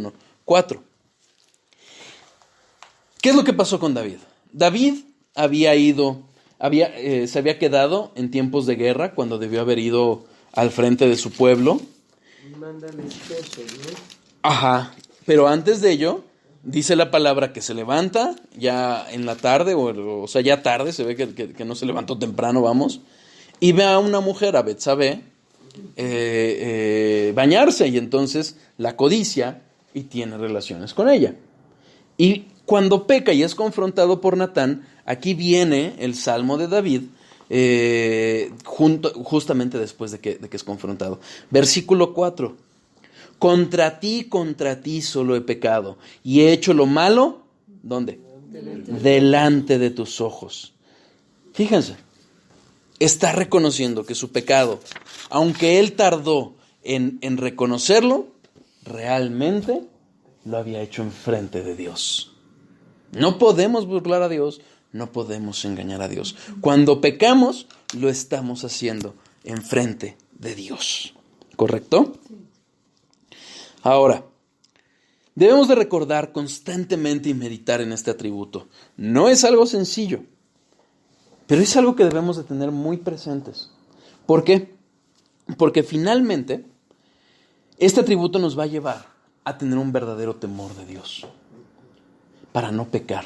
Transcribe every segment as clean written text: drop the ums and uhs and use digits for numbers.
versículo 4. ¿Qué es lo que pasó con David? David se había quedado en tiempos de guerra cuando debió haber ido al frente de su pueblo. Mándame esposo, ¿no? Ajá, pero antes de ello, dice la palabra que se levanta ya en la tarde, o sea, ya tarde, se ve que no se levantó temprano, vamos, y ve a una mujer, a Betsabé, bañarse, y entonces la codicia y tiene relaciones con ella. Y cuando peca y es confrontado por Natán, aquí viene el Salmo de David, justamente después de que es confrontado. Versículo 4. Contra ti solo he pecado, y he hecho lo malo, ¿dónde? Delante de tus ojos. Fíjense, está reconociendo que su pecado, aunque él tardó en reconocerlo, realmente lo había hecho enfrente de Dios. No podemos burlar a Dios, no podemos engañar a Dios. Cuando pecamos, lo estamos haciendo enfrente de Dios. ¿Correcto? Ahora, debemos de recordar constantemente y meditar en este atributo. No es algo sencillo, pero es algo que debemos de tener muy presentes. ¿Por qué? Porque finalmente, este atributo nos va a llevar a tener un verdadero temor de Dios, para no pecar.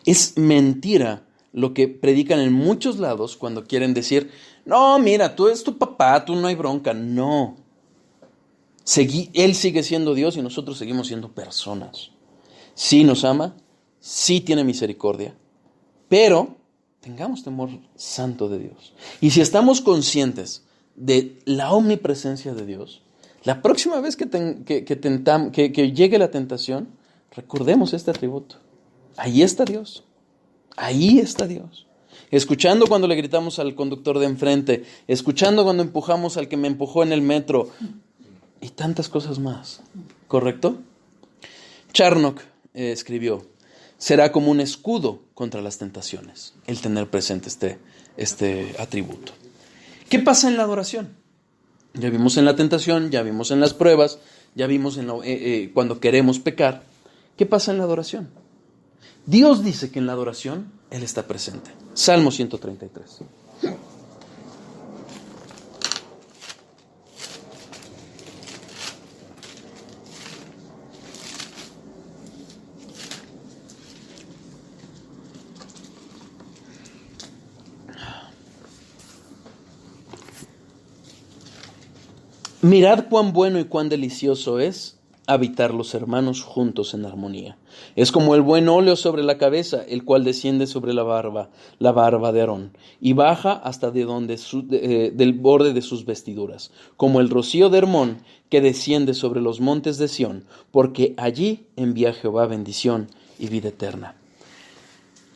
Es mentira lo que predican en muchos lados cuando quieren decir, no, mira, tú es tu papá, tú no hay bronca. No. Él sigue siendo Dios y nosotros seguimos siendo personas. Sí nos ama, sí tiene misericordia, pero tengamos temor santo de Dios. Y si estamos conscientes de la omnipresencia de Dios, la próxima vez que llegue la tentación, recordemos este atributo. Ahí está Dios. Ahí está Dios. Escuchando cuando le gritamos al conductor de enfrente, escuchando cuando empujamos al que me empujó en el metro, y tantas cosas más. ¿Correcto? Charnock escribió, será como un escudo contra las tentaciones, el tener presente este atributo. ¿Qué pasa en la adoración? Ya vimos en la tentación, ya vimos en las pruebas, ya vimos cuando queremos pecar. ¿Qué pasa en la adoración? Dios dice que en la adoración Él está presente. Salmo 133. Mirad cuán bueno y cuán delicioso es habitar los hermanos juntos en armonía. Es como el buen óleo sobre la cabeza, el cual desciende sobre la barba de Aarón, y baja hasta del borde de sus vestiduras, como el rocío de Hermón que desciende sobre los montes de Sión, porque allí envía Jehová bendición y vida eterna.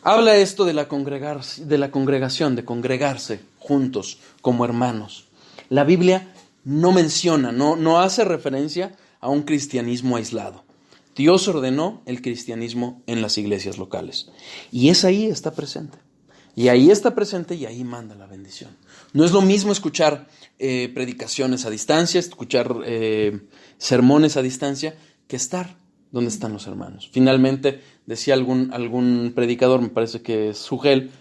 Habla esto de la congregación, de congregarse juntos como hermanos. La Biblia no menciona, no hace referencia a un cristianismo aislado. Dios ordenó el cristianismo en las iglesias locales. Y ahí está presente. Y ahí está presente y ahí manda la bendición. No es lo mismo escuchar predicaciones a distancia, escuchar sermones a distancia, que estar donde están los hermanos. Finalmente, decía algún predicador, me parece que es Sugel,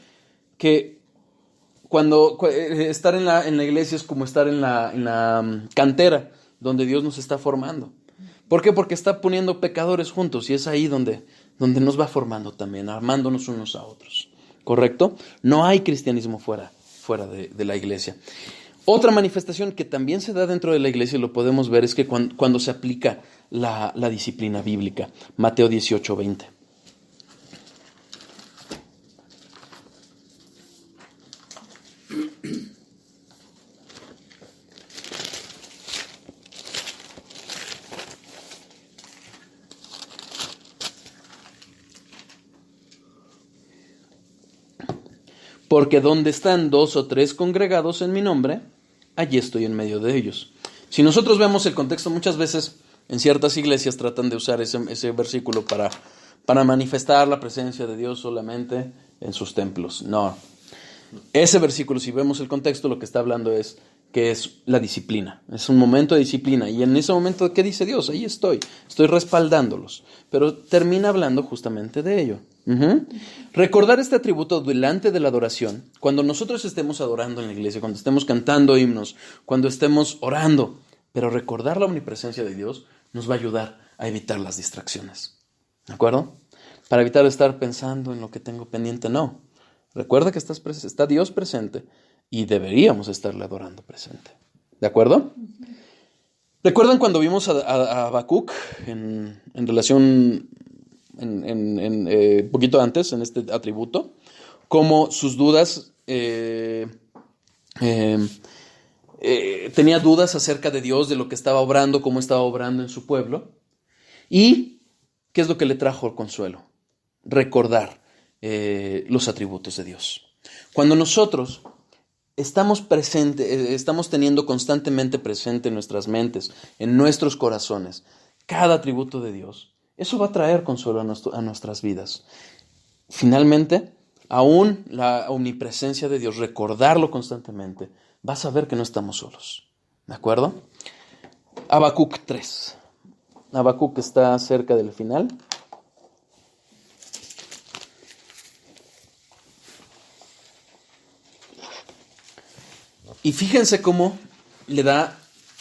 que cuando estar en la iglesia es como estar en la cantera, donde Dios nos está formando. ¿Por qué? Porque está poniendo pecadores juntos y es ahí donde nos va formando también, armándonos unos a otros. ¿Correcto? No hay cristianismo fuera de la iglesia. Otra manifestación que también se da dentro de la iglesia, y lo podemos ver, es que cuando se aplica la disciplina bíblica. Mateo 18:20. Porque donde están 2 o 3 congregados en mi nombre, allí estoy en medio de ellos. Si nosotros vemos el contexto, muchas veces en ciertas iglesias tratan de usar ese versículo para manifestar la presencia de Dios solamente en sus templos. No. Ese versículo, si vemos el contexto, lo que está hablando es que es la disciplina. Es un momento de disciplina. Y en ese momento, ¿qué dice Dios? Ahí estoy respaldándolos. Pero termina hablando justamente de ello. Recordar este atributo delante de la adoración, cuando nosotros estemos adorando en la iglesia, cuando estemos cantando himnos, cuando estemos orando, pero recordar la omnipresencia de Dios nos va a ayudar a evitar las distracciones. ¿De acuerdo? Para evitar estar pensando en lo que tengo pendiente, no. Recuerda que está Dios presente y deberíamos estarle adorando presente. ¿De acuerdo? ¿Recuerdan cuando vimos a Habacuc en relación, poquito antes, en este atributo, cómo sus dudas, tenía dudas acerca de Dios, de lo que estaba obrando, cómo estaba obrando en su pueblo? ¿Y qué es lo que le trajo consuelo? Recordar los atributos de Dios. Cuando nosotros estamos teniendo constantemente presente en nuestras mentes, en nuestros corazones, cada atributo de Dios, eso va a traer consuelo a nuestras vidas. Finalmente, aún la omnipresencia de Dios, recordarlo constantemente, vas a ver que no estamos solos. ¿De acuerdo? Habacuc 3. Habacuc está cerca del final. Y fíjense cómo le da,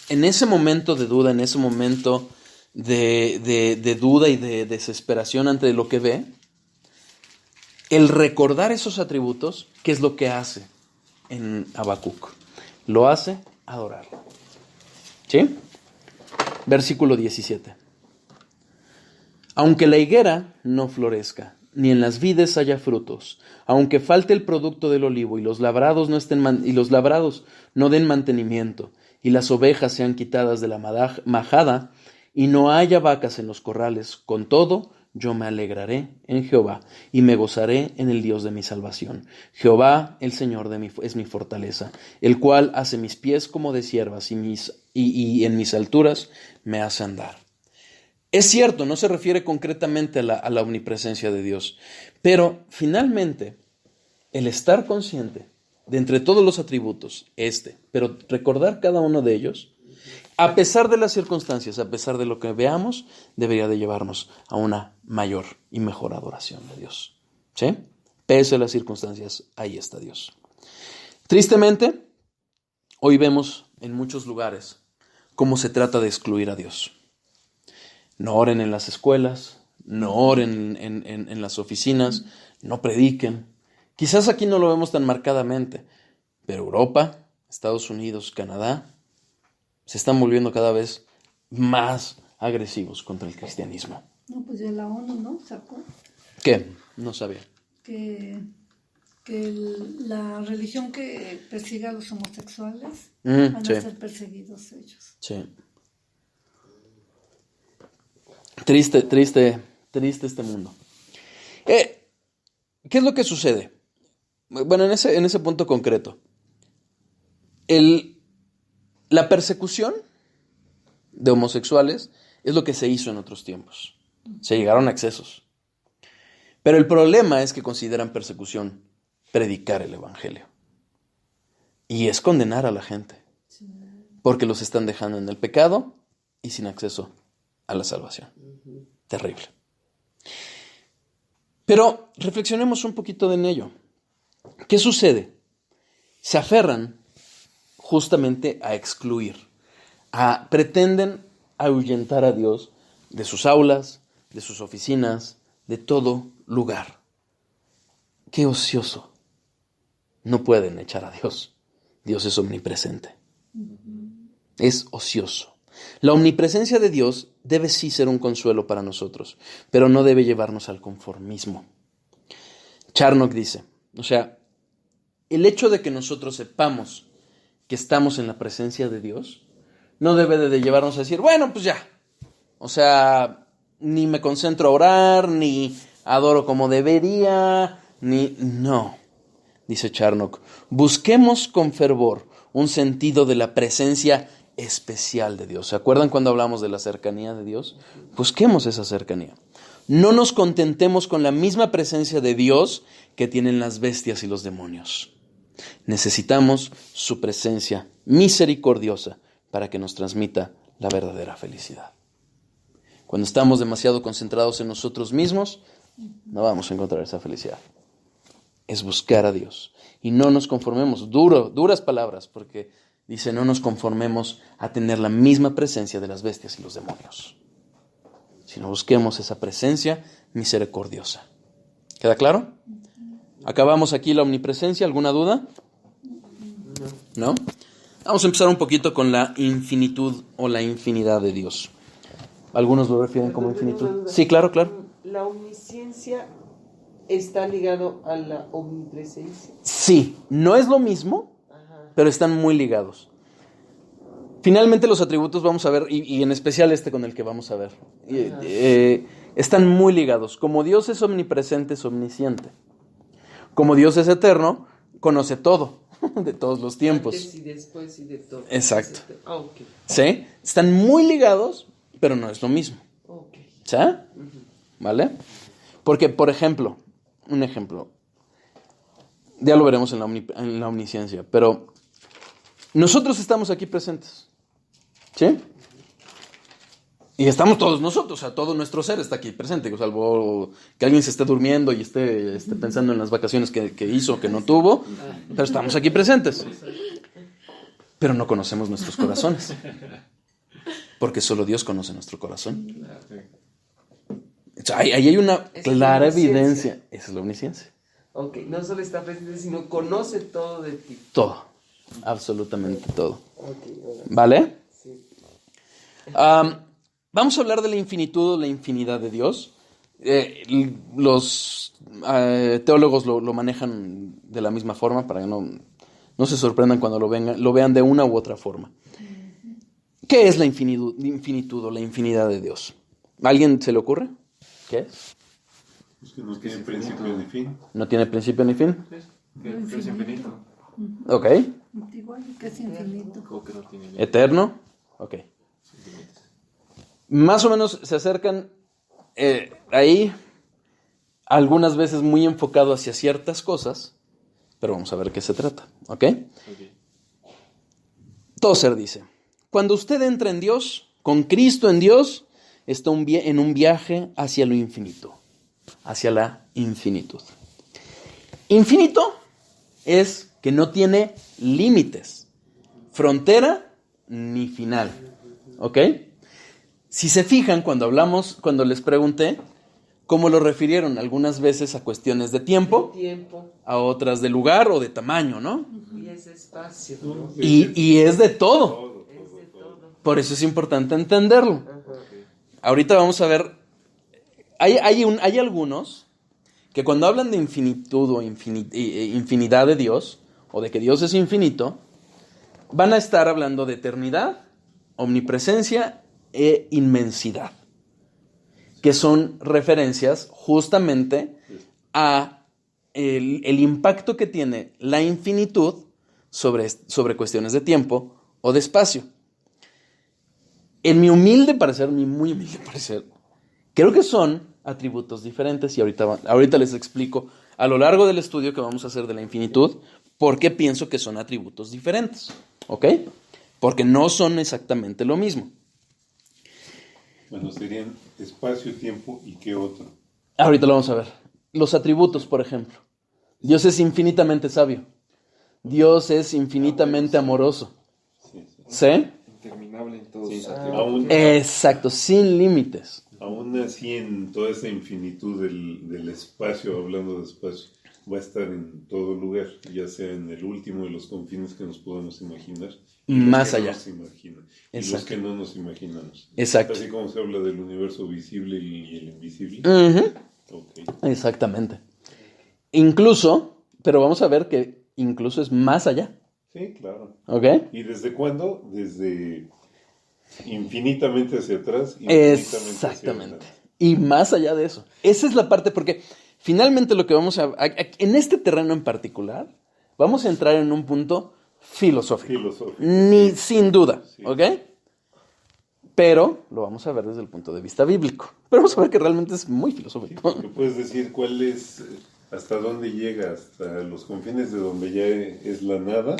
en ese momento de duda, en ese momento de duda y de desesperación ante lo que ve, el recordar esos atributos, ¿qué es lo que hace en Habacuc? Lo hace adorarlo. ¿Sí? Versículo 17. Aunque la higuera no florezca, ni en las vides haya frutos, aunque falte el producto del olivo y los labrados no den mantenimiento, y las ovejas sean quitadas de la majada, y no haya vacas en los corrales, con todo yo me alegraré en Jehová, y me gozaré en el Dios de mi salvación. Jehová, el Señor es mi fortaleza, el cual hace mis pies como de ciervas, y en mis alturas me hace andar. Es cierto, no se refiere concretamente a la omnipresencia de Dios, pero finalmente el estar consciente de entre todos los atributos, pero recordar cada uno de ellos, a pesar de las circunstancias, a pesar de lo que veamos, debería de llevarnos a una mayor y mejor adoración de Dios. ¿Sí? Pese a las circunstancias, ahí está Dios. Tristemente, hoy vemos en muchos lugares cómo se trata de excluir a Dios. No oren en las escuelas, no oren en las oficinas, no prediquen. Quizás aquí no lo vemos tan marcadamente, pero Europa, Estados Unidos, Canadá, se están volviendo cada vez más agresivos contra el cristianismo. No, pues ya la ONU, ¿no? ¿Sacó? ¿Qué? No sabía. Que la religión que persiga a los homosexuales van sí. a ser perseguidos ellos. Sí. Triste este mundo. ¿Qué es lo que sucede? Bueno, en ese punto concreto. La persecución de homosexuales es lo que se hizo en otros tiempos. Se llegaron a excesos. Pero el problema es que consideran persecución predicar el evangelio. Y es condenar a la gente. Porque los están dejando en el pecado y sin acceso a la salvación. Terrible. Pero reflexionemos un poquito en ello. ¿Qué sucede? Se aferran justamente a excluir, pretenden ahuyentar a Dios de sus aulas, de sus oficinas, de todo lugar. ¡Qué ocioso! No pueden echar a Dios. Dios es omnipresente. Es ocioso. La omnipresencia de Dios debe sí ser un consuelo para nosotros, pero no debe llevarnos al conformismo. Charnock dice, el hecho de que nosotros sepamos que estamos en la presencia de Dios no debe de llevarnos a decir, bueno, pues ya. Ni me concentro a orar, ni adoro como debería, no. Dice Charnock, busquemos con fervor un sentido de la presencia especial de Dios. ¿Se acuerdan cuando hablamos de la cercanía de Dios? Busquemos esa cercanía. No nos contentemos con la misma presencia de Dios que tienen las bestias y los demonios. Necesitamos su presencia misericordiosa, para que nos transmita la verdadera felicidad. Cuando estamos demasiado concentrados en nosotros mismos, no vamos a encontrar esa felicidad. Es buscar a Dios. Y no nos conformemos, duras palabras, porque dice, no nos conformemos a tener la misma presencia de las bestias y los demonios, sino busquemos esa presencia misericordiosa. ¿Queda claro? Acabamos aquí la omnipresencia. ¿Alguna duda? ¿No? Vamos a empezar un poquito con la infinitud o la infinidad de Dios. Algunos lo refieren como infinitud. Sí, claro. ¿La omnisciencia está ligado a la omnipresencia? Sí, no es lo mismo, pero están muy ligados. Finalmente los atributos vamos a ver, y en especial este con el que vamos a ver, están muy ligados. Como Dios es omnipresente, es omnisciente. Como Dios es eterno, conoce todo, de todos los tiempos. Antes y después y de todo. Exacto. Okay. ¿Sí? Están muy ligados, pero no es lo mismo. Okay. ¿Sí? ¿Vale? Porque, por ejemplo, un ejemplo, ya lo veremos en la omnisciencia, pero nosotros estamos aquí presentes. ¿Sí? Y estamos todos nosotros, o sea, todo nuestro ser está aquí presente, salvo que alguien se esté durmiendo y esté pensando en las vacaciones que hizo, que no tuvo, pero estamos aquí presentes. Pero no conocemos nuestros corazones, porque solo Dios conoce nuestro corazón. O sea, ahí hay una clara evidencia. Esa es la omnisciencia. Ok, no solo está presente, sino conoce todo de ti. Todo, absolutamente todo. Okay, ¿Vale? sí. Vamos a hablar de la infinitud o la infinidad de Dios. Los teólogos lo manejan de la misma forma para que no se sorprendan cuando lo vean de una u otra forma. ¿Qué es la infinitud o la infinidad de Dios? ¿A alguien se le ocurre? ¿Qué es? Es que no tiene principio ni fin. ¿No tiene principio ni fin? Que es infinito. Ok. Igual que es infinito. O que no tiene límite. ¿Eterno? Ok. Sin límites. Más o menos se acercan ahí, algunas veces muy enfocado hacia ciertas cosas, pero vamos a ver qué se trata, ¿ok? Ok. Tozer dice, cuando usted entra en Dios, con Cristo en Dios, está en un viaje hacia lo infinito, hacia la infinitud. Infinito es que no tiene límites, frontera ni final, ¿ok? Si se fijan, cuando les pregunté, ¿cómo lo refirieron? Algunas veces a cuestiones de tiempo, a otras de lugar o de tamaño, ¿no? Y ese espacio, ¿no? Y es de todo. Es de todo. Por eso es importante entenderlo. Ajá. Ahorita vamos a ver, hay algunos que cuando hablan de infinitud o infinidad de Dios, o de que Dios es infinito, van a estar hablando de eternidad, omnipresencia e inmensidad, que son referencias justamente a el impacto que tiene la infinitud sobre cuestiones de tiempo o de espacio. En mi muy humilde parecer, creo que son atributos diferentes y ahorita les explico a lo largo del estudio que vamos a hacer de la infinitud por qué pienso que son atributos diferentes, ¿ok? Porque no son exactamente lo mismo. Bueno, serían espacio, tiempo y qué otro. Ahorita lo vamos a ver. Los atributos, por ejemplo. Dios es infinitamente sabio. Dios es infinitamente amoroso. ¿Sí? Interminable en todos Sí, sus atributos. aún, Exacto, sin límites. aún así, en toda esa infinitud del espacio, hablando de espacio, va a estar en todo lugar, ya sea en el último de los confines que nos podamos imaginar. Y Más los que allá. No nos imaginan, y Exacto. los que no nos imaginamos. Exacto. Así como se habla del universo visible y el invisible. Ujú. Ok. Exactamente. Incluso, pero vamos a ver que incluso es más allá. Sí, claro. ¿Ok? ¿Y desde cuándo? Desde infinitamente hacia atrás. Infinitamente hacia Exactamente. adelante. Y más allá de eso. Esa es la parte, porque finalmente lo que vamos en este terreno en particular, vamos a entrar en un punto filosófico. Sin duda, Sí. ¿ok? Pero lo vamos a ver desde el punto de vista bíblico. Pero vamos a ver que realmente es muy filosófico. ¿Me puedes decir cuál es, hasta dónde llega, hasta los confines de donde ya es la nada?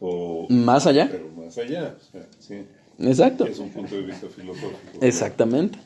o Más allá. pero más allá. O sea, sí, Exacto. es un punto de vista filosófico. Exactamente.